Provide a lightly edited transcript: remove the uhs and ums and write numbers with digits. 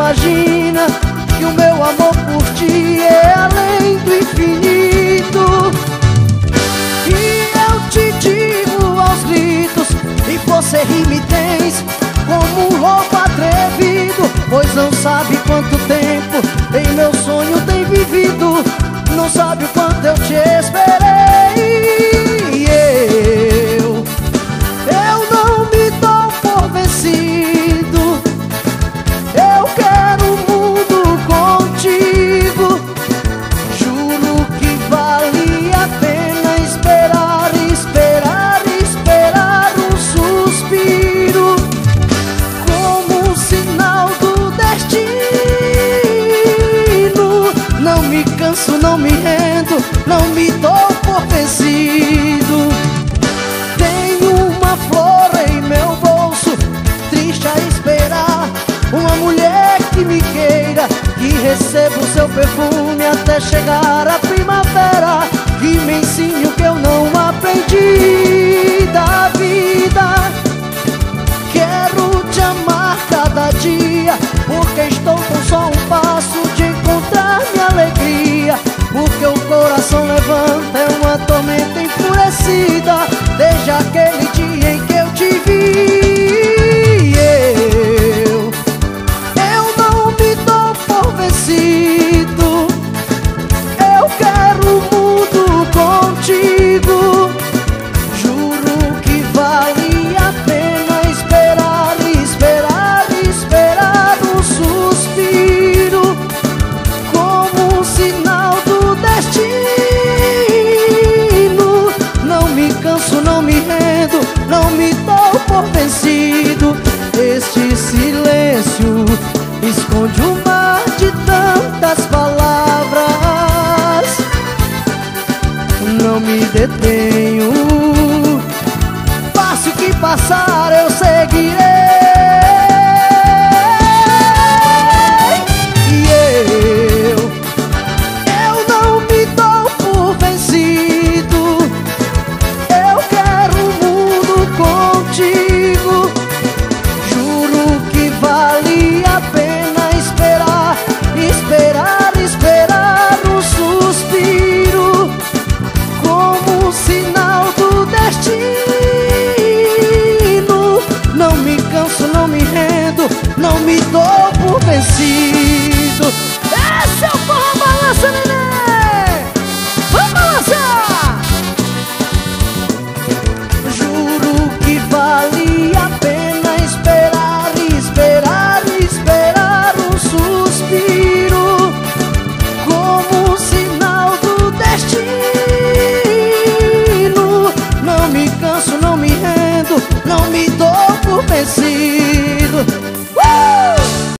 imagina que o meu amor por ti é além do infinito. E eu te digo aos gritos, e você ri me tens como um louco atrevido, pois não sabe quanto tempo em meu sonho tem vivido, não sabe o quanto eu te esperei. E eu não me dou por vencido, eu quero o mundo contigo. Juro que vale a pena esperar, esperar, esperar um suspiro, como um sinal do destino. Não me canso, não me rendo, não me dou por vencido. Tenho uma flor em meu bolso, triste a esperar uma mulher que me queira, que receba o seu perfume até chegar a primavera, que me ensine o que eu não aprendi da vida. Quero te amar cada dia, porque estou com só um passo de encontrar minha alegria. Porque o coração levanta, é uma tormenta enfurecida, desde aquele dia em que eu te vi. Eu não me dou por vencido, eu quero o mundo contigo. Juro que vale a pena esperar, esperar, esperar um suspiro, como um sinal do destino. Não me canso, não me rendo, não me dou por vencido. Este silêncio esconde um mar de tantas palavras. Não me detenho, passe o que passar, eu seguirei. E eu não me dou por vencido, eu quero o mundo contigo. Juro que vale a pena esperar, esperar, esperar um suspiro, como um sinal do destino. Não me canso, não me rendo, não me dou por vencido. Esse é o forró balança, neném! Vamos balançar! Juro que vale a pena esperar, esperar, esperar um suspiro, como um sinal do destino. Não me canso, não me rendo, não me dou por vencido.